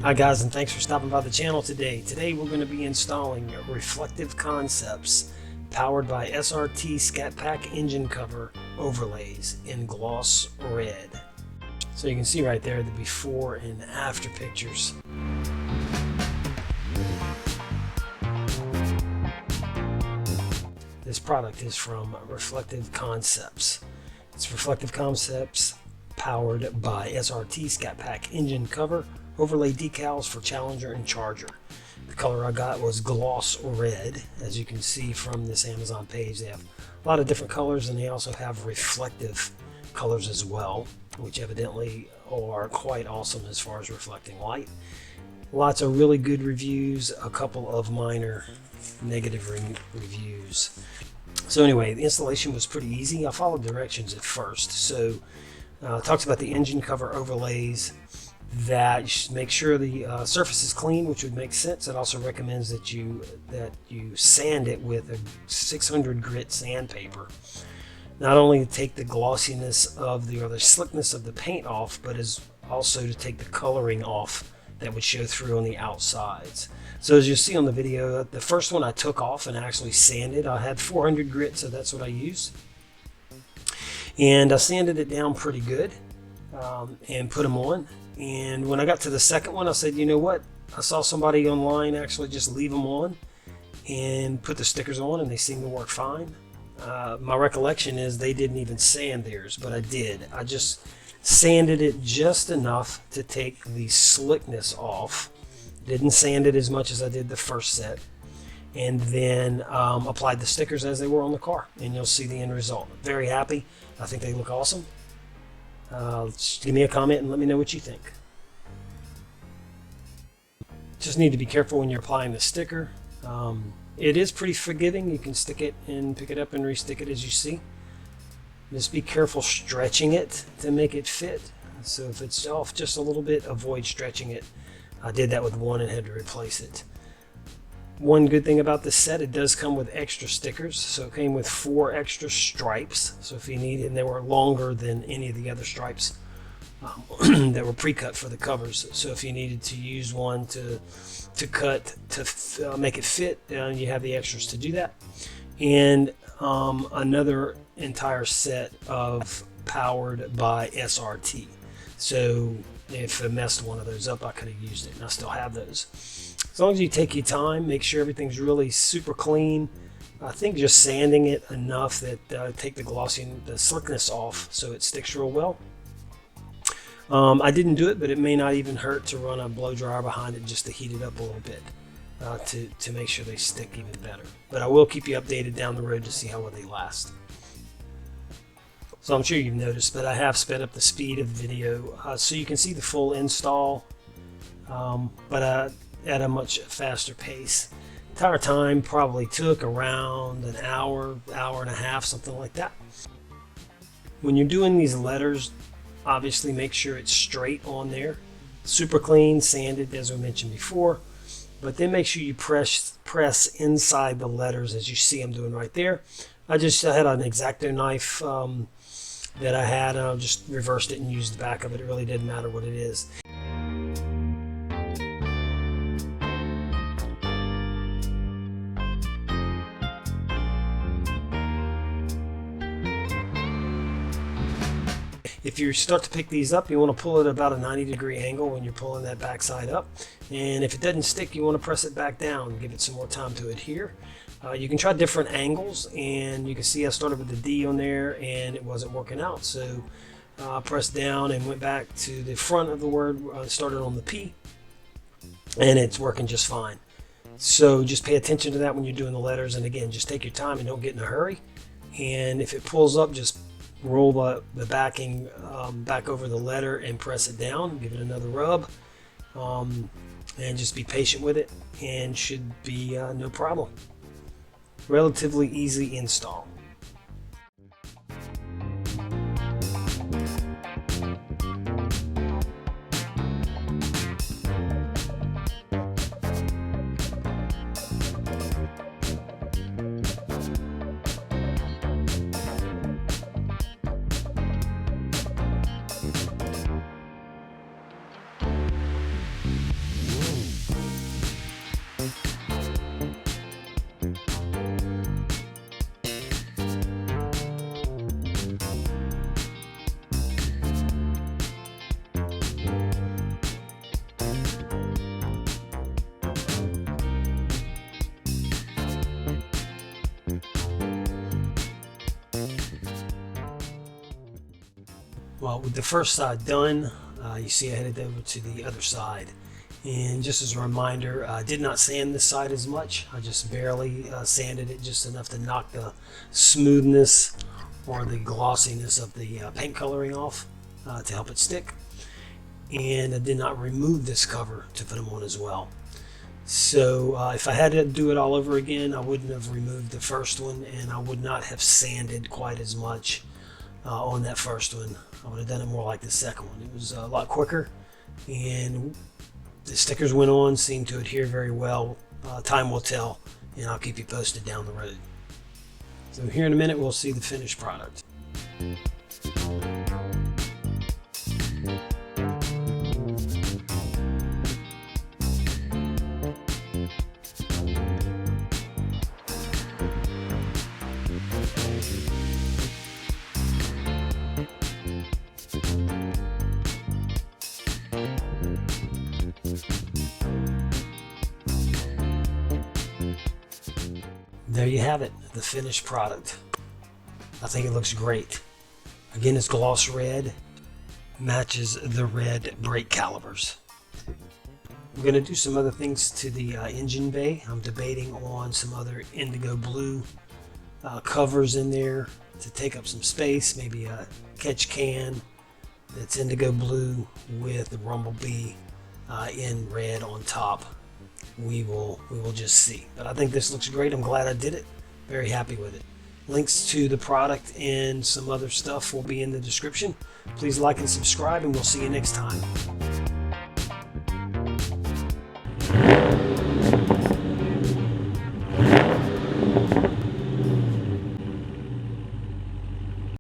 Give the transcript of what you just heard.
Hi guys, and thanks for stopping by the channel today. Today we're going to be installing Reflective Concepts powered by SRT Scat Pack engine cover overlays in gloss red. So you can see right there the before and after pictures. This product is from Reflective Concepts. It's Reflective Concepts powered by SRT Scat Pack engine cover overlay decals for Challenger and Charger. The color I got was gloss red. As you can see from this Amazon page, they have a lot of different colors, and they also have reflective colors as well, which evidently are quite awesome as far as reflecting light. Lots of really good reviews, a couple of minor negative reviews. So anyway, the installation was pretty easy. I followed directions at first. So it talks about the engine cover overlays, that you should make sure the surface is clean, which would make sense. It also recommends that you sand it with a 600 grit sandpaper, not only to take the glossiness of the slickness of the paint off, but is also to take the coloring off that would show through on the outsides. So as you'll see on the video, the first one I took off and actually sanded. I had 400 grit, so that's what I used, and I sanded it down pretty good and put them on. And when I got to the second one, I said, you know what? I saw somebody online actually just leave them on and put the stickers on, and they seem to work fine. My recollection is they didn't even sand theirs, but I did. I just sanded it just enough to take the slickness off. Didn't sand it as much as I did the first set. And then applied the stickers as they were on the car, and you'll see the end result. Very happy. I think they look awesome. Just give me a comment and let me know what you think. Just need to be careful when you're applying the sticker. It is pretty forgiving. You can stick it and pick it up and re-stick it as you see. Just be careful stretching it to make it fit. So if it's off just a little bit, avoid stretching it. I did that with one and had to replace it. One good thing about this set, it does come with extra stickers. So it came with 4 extra stripes. So if you need it, and they were longer than any of the other stripes that were pre-cut for the covers. So if you needed to use one to cut to make it fit, you have the extras to do that. And another entire set of powered by SRT. So if I messed one of those up, I could have used it, and I still have those. As long as you take your time, make sure everything's really super clean. I think just sanding it enough that take the slickness off so it sticks real well. I didn't do it, but it may not even hurt to run a blow dryer behind it just to heat it up a little bit to make sure they stick even better. But I will keep you updated down the road to see how well they last. So I'm sure you've noticed, but I have sped up the speed of the video so you can see the full install, but at a much faster pace. Entire time probably took around an hour, hour and a half, something like that. When you're doing these letters, obviously make sure it's straight on there, super clean, sanded as we mentioned before, but then make sure you press inside the letters as you see I'm doing right there. I had an X-Acto knife that I had, and I just reversed it and used the back of it. It really didn't matter what it is. If you start to pick these up, you want to pull it at about a 90-degree angle when you're pulling that back side up. And if it doesn't stick, you want to press it back down, give it some more time to adhere. You can try different angles, and you can see I started with the D on there and it wasn't working out. So I pressed down and went back to the front of the word, started on the P, and it's working just fine. So just pay attention to that when you're doing the letters, and again, just take your time and don't get in a hurry. And if it pulls up, just roll the backing back over the letter and press it down, give it another rub, and just be patient with it, and should be no problem. Relatively easy install. Well, with the first side done, you see I headed over to the other side. And just as a reminder, I did not sand this side as much. I just barely sanded it, just enough to knock the smoothness or the glossiness of the paint coloring off to help it stick. And I did not remove this cover to put them on as well. So if I had to do it all over again, I wouldn't have removed the first one, and I would not have sanded quite as much on that first one. I would have done it more like the second one. It was a lot quicker, and the stickers went on, seemed to adhere very well. Time will tell, and I'll keep you posted down the road. So here in a minute, we'll see the finished product. There you have it, the finished product. I think it looks great. Again, it's gloss red, matches the red brake calipers. I'm going to do some other things to the engine bay. I'm debating on some other indigo blue covers in there to take up some space, maybe a catch can that's indigo blue with the Rumblebee in red on top. We will just see. But I think this looks great. I'm glad I did it. Very happy with it. Links to the product and some other stuff will be in the description. Please like and subscribe, and we'll see you next time.